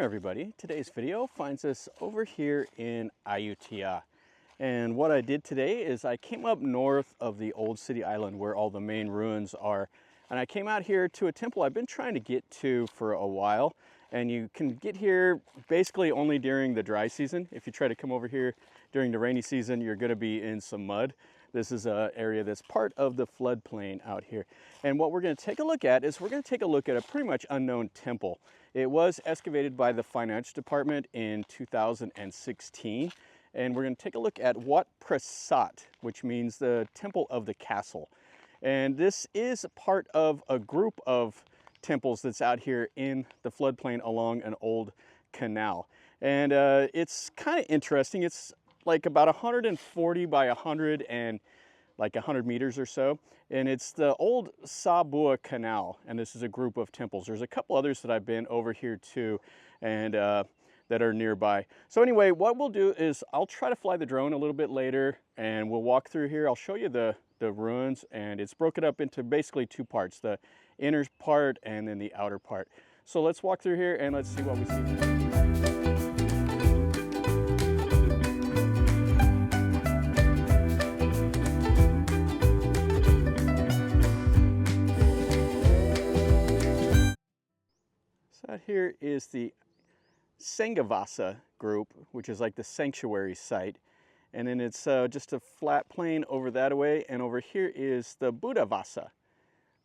everybody. Today's video finds us over here in Ayutthaya. And what I did today is I came up north of the old city island where all the main ruins are. And I came out here to a temple I've been trying to get to for a while. And you can get here basically only during the dry season. If you try to come over here during the rainy season, you're going to be in some mud. This is an area that's part of the floodplain out here. And what we're going to take a look at is we're going to take a look at a pretty much unknown temple. It was excavated by the finance department in 2016. And we're going to take a look at Wat Prasat, which means the temple of the castle. And this is part of a group of temples that's out here in the floodplain along an old canal. And it's kind of interesting. It's like about 140 by 100 and like 100 meters or so. And it's the old Sra Bua canal. And this is a group of temples. There's a couple others that I've been over here too and that are nearby. So anyway, what we'll do is I'll try to fly the drone a little bit later and we'll walk through here. I'll show you the ruins, and it's broken up into basically two parts, the inner part and then the outer part. So let's walk through here and let's see what we see. So out here is the Sanghavasa group, which is like the sanctuary site. And then it's just a flat plain over that way. And over here is the Buddhavasa,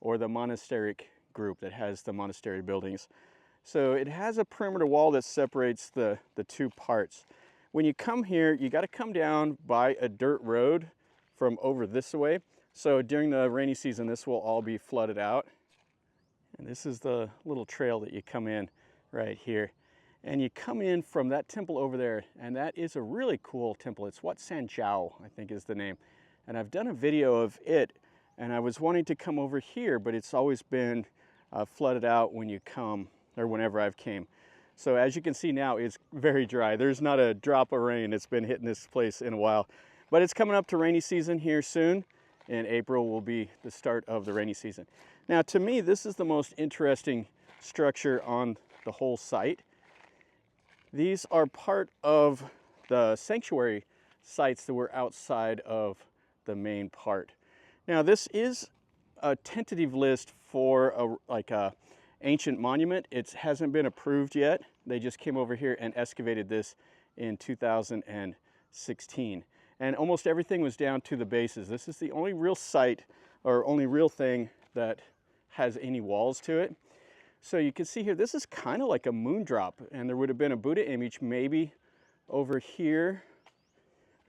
or the monastic group that has the monastery buildings. So it has a perimeter wall that separates the two parts. When you come here, you got to come down by a dirt road from over this way. So during the rainy season, this will all be flooded out. And this is the little trail that you come in right here. And you come in from that temple over there, and that is a really cool temple. It's Wat Jong, I think is the name. And I've done a video of it, and I was wanting to come over here, but it's always been flooded out when you come, or whenever I've came. So as you can see now, it's very dry. There's not a drop of rain that's been hitting this place in a while. But it's coming up to rainy season here soon, and April will be the start of the rainy season. Now, to me, this is the most interesting structure on the whole site. These are part of the sanctuary sites that were outside of the main part. Now, this is a tentative list for a ancient monument. It hasn't been approved yet. They just came over here and excavated this in 2016. And almost everything was down to the bases. This is the only real site or only real thing that has any walls to it. So you can see here, this is kind of like a moon drop, and there would have been a Buddha image maybe over here.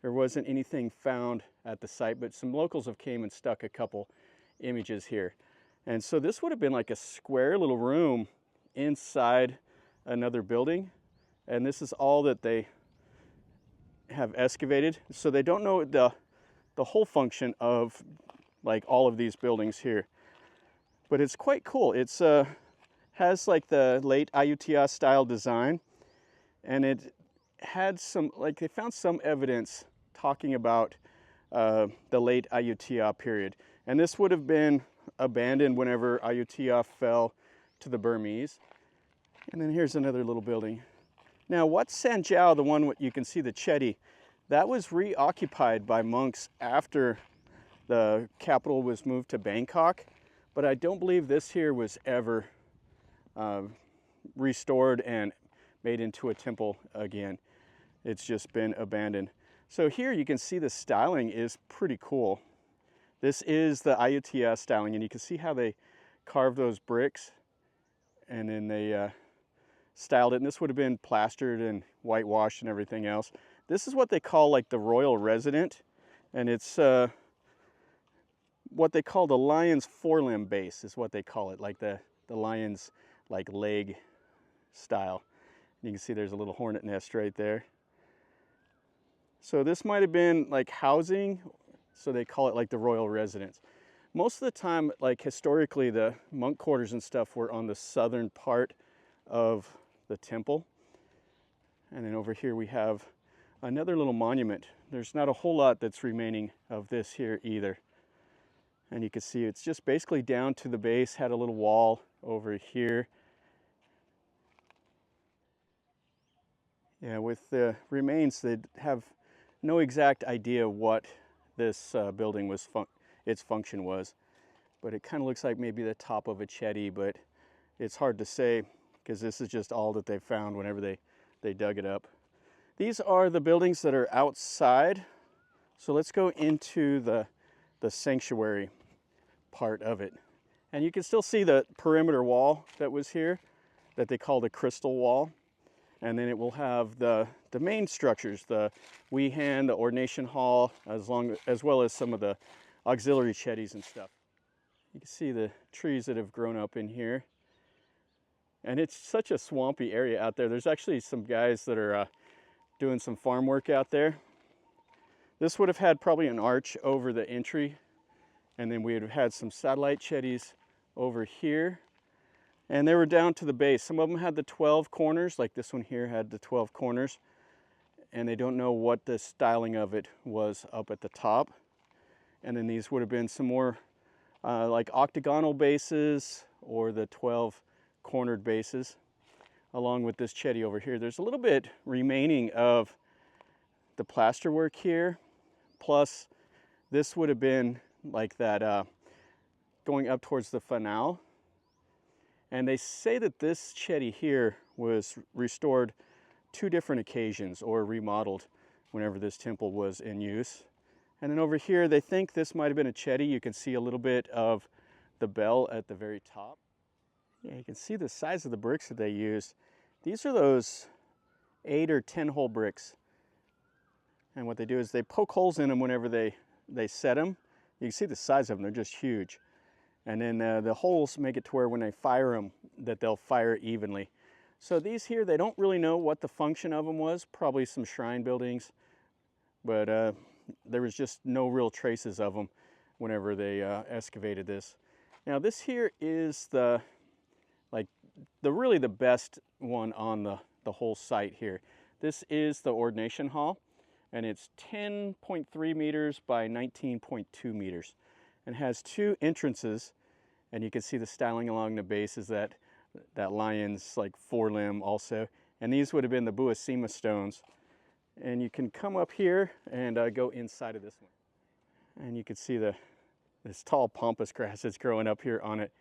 There wasn't anything found at the site, but some locals have came and stuck a couple images here. And so this would have been like a square little room inside another building. And this is all that they have excavated. So they don't know the whole function of like all of these buildings here. But it's quite cool. It's has like the late Ayutthaya style design, and it had some, like they found some evidence talking about the late Ayutthaya period. And this would have been abandoned whenever Ayutthaya fell to the Burmese. And then here's another little building. Now, Wat Jong, the one you can see the Chedi, that was reoccupied by monks after the capital was moved to Bangkok. But I don't believe this here was ever restored and made into a temple again. It's just been abandoned. So here you can see the styling is pretty cool. This is the Ayutthaya styling, and you can see how they carved those bricks and then they styled it. And this would have been plastered and whitewashed and everything else. This is what they call like the royal resident, and it's what they call the lion's forelimb base is what they call it, like the lion's like leg style. You can see there's a little hornet nest right there. So this might have been like housing, so they call it like the royal residence. Most of the time, like historically, the monk quarters and stuff were on the southern part of the temple. And then over here we have another little monument. There's not a whole lot that's remaining of this here either. And you can see it's just basically down to the base, had a little wall over here. Yeah, with the remains, they have no exact idea what this building was, its function was. But it kind of looks like maybe the top of a chetty, but it's hard to say because this is just all that they found whenever they dug it up. These are the buildings that are outside. So let's go into the sanctuary part of it. And you can still see the perimeter wall that was here that they call the crystal wall. And then it will have the main structures, the wehan, the ordination hall, as well as some of the auxiliary chetties and stuff. You can see the trees that have grown up in here. And it's such a swampy area out there. There's actually some guys that are doing some farm work out there. This would have had probably an arch over the entry, and then we would have had some satellite chetties over here. And they were down to the base. Some of them had the 12 corners, like this one here had the 12 corners. And they don't know what the styling of it was up at the top. And then these would have been some more like octagonal bases or the 12 cornered bases, along with this chetty over here. There's a little bit remaining of the plasterwork here. Plus, this would have been like that going up towards the fanal. And they say that this chetty here was restored 2 different occasions or remodeled whenever this temple was in use. And then over here, they think this might have been a chetty. You can see a little bit of the bell at the very top. Yeah, you can see the size of the bricks that they used. These are those 8 or 10 hole bricks. And what they do is they poke holes in them whenever they set them. You can see the size of them, they're just huge. And then the holes make it to where when they fire them, that they'll fire evenly. So these here, they don't really know what the function of them was. Probably some shrine buildings, but there was just no real traces of them whenever they excavated this. Now this here is really the best one on the whole site here. This is the ordination hall, and it's 10.3 meters by 19.2 meters. And has 2 entrances, and you can see the styling along the base is that lion's like forelimb also. And these would have been the Buasima stones. And you can come up here and go inside of this one. And you can see this tall pampas grass that's growing up here on it.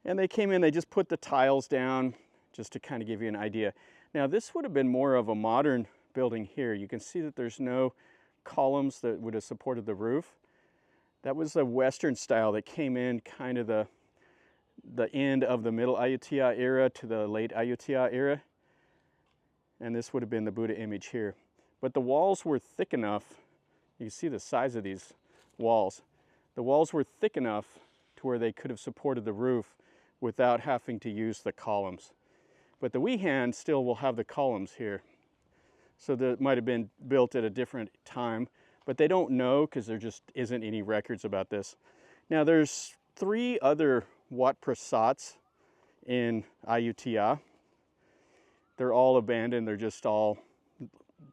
And they came in, they just put the tiles down just to kind of give you an idea. Now this would have been more of a modern building here. You can see that there's no columns that would have supported the roof. That was the Western style that came in kind of the end of the middle Ayutthaya era to the late Ayutthaya era. And this would have been the Buddha image here. But the walls were thick enough, you can see the size of these walls. The walls were thick enough to where they could have supported the roof without having to use the columns. But the wehan still will have the columns here. So that might have been built at a different time. But they don't know because there just isn't any records about this. Now there's 3 other Wat Prasats in Ayutthaya. They're all abandoned. They're just all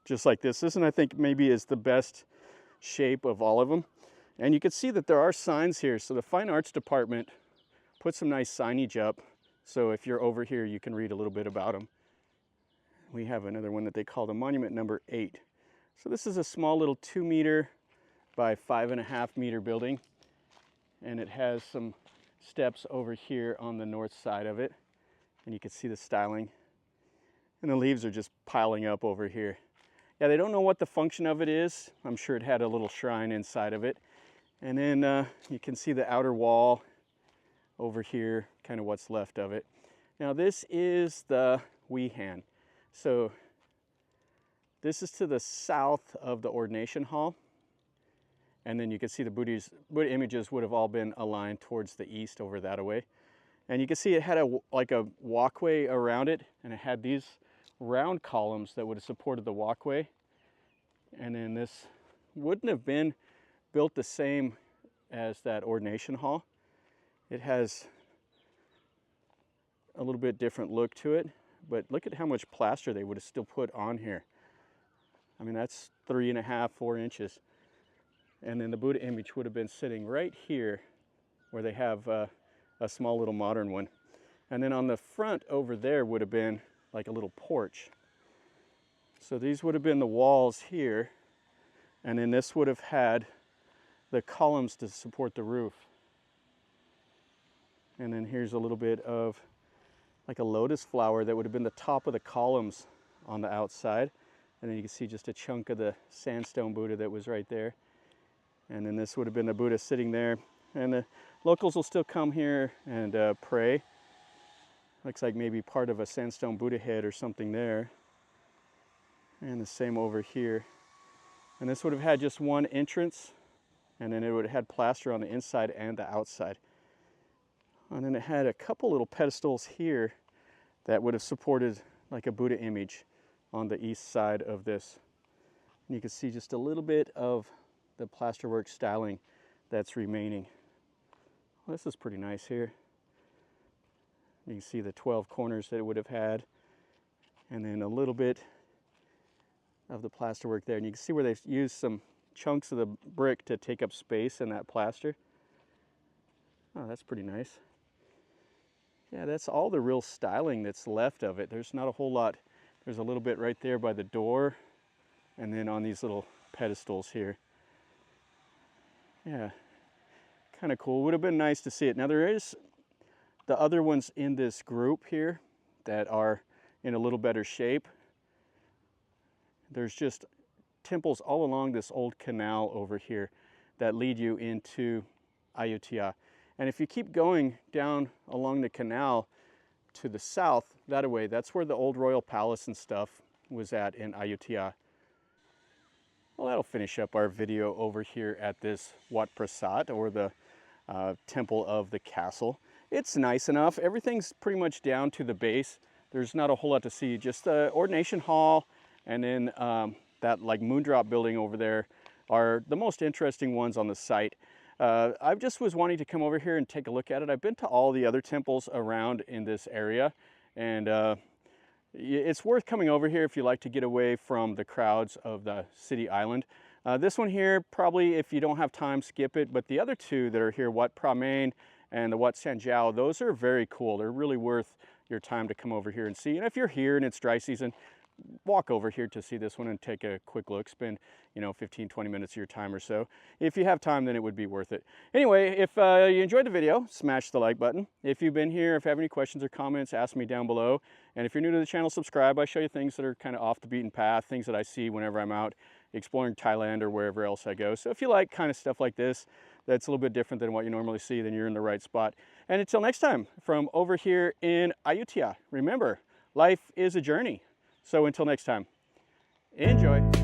just like this. This one I think maybe is the best shape of all of them. And you can see that there are signs here. So the Fine Arts Department put some nice signage up. So if you're over here, you can read a little bit about them. We have another one that they call the Monument Number 8. So this is a small little 2 meter by 5.5 meter building. And it has some steps over here on the north side of it. And you can see the styling. And the leaves are just piling up over here. Yeah, they don't know what the function of it is. I'm sure it had a little shrine inside of it. And then you can see the outer wall over here, kind of what's left of it. Now this is the wehan. So this is to the south of the ordination hall. And then you can see the Buddha images would have all been aligned towards the east over that way. And you can see it had like a walkway around it, and it had these round columns that would have supported the walkway. And then this wouldn't have been built the same as that ordination hall. It has a little bit different look to it, but look at how much plaster they would have still put on here. I mean, that's 3.5, 4 inches. And then the Buddha image would have been sitting right here where they have a small little modern one. And then on the front over there would have been like a little porch. So these would have been the walls here, and then this would have had the columns to support the roof. And then here's a little bit of like a lotus flower that would have been the top of the columns on the outside. And then you can see just a chunk of the sandstone Buddha that was right there. And then this would have been the Buddha sitting there. And the locals will still come here and pray. Looks like maybe part of a sandstone Buddha head or something there. And the same over here. And this would have had just one entrance, and then it would have had plaster on the inside and the outside. And then it had a couple little pedestals here that would have supported like a Buddha image on the east side of this. And you can see just a little bit of the plasterwork styling that's remaining. Well, this is pretty nice here. You can see the 12 corners that it would have had, and then a little bit of the plasterwork there. And you can see where they've used some chunks of the brick to take up space in that plaster. Oh, that's pretty nice. Yeah, that's all the real styling that's left of it. There's not a whole lot. There's a little bit right there by the door, and then on these little pedestals here. Yeah, kind of cool. Would have been nice to see it. Now there is the other ones in this group here that are in a little better shape. There's just temples all along this old canal over here that lead you into Ayutthaya. And if you keep going down along the canal to the south, that way, that's where the old royal palace and stuff was at in Ayutthaya. Well, that'll finish up our video over here at this Wat Prasat, or the temple of the castle. It's nice enough. Everything's pretty much down to the base. There's not a whole lot to see. Just the ordination hall, and then that like moondrop building over there are the most interesting ones on the site. I just was wanting to come over here and take a look at it. I've been to all the other temples around in this area, and it's worth coming over here if you like to get away from the crowds of the city island. This one here, probably if you don't have time, skip it. But the other two that are here, Wat Maen and the Wat Sanjiao, those are very cool. They're really worth your time to come over here and see. And if you're here and it's dry season, walk over here to see this one and take a quick look. Spend, 15-20 minutes of your time or so. If you have time, then it would be worth it. Anyway, if you enjoyed the video, smash the like button. If you've been here, if you have any questions or comments, ask me down below. And if you're new to the channel, subscribe. I show you things that are kind of off the beaten path, things that I see whenever I'm out exploring Thailand or wherever else I go. So if you like kind of stuff like this, that's a little bit different than what you normally see, then you're in the right spot. And until next time, from over here in Ayutthaya, remember, life is a journey. So until next time, enjoy.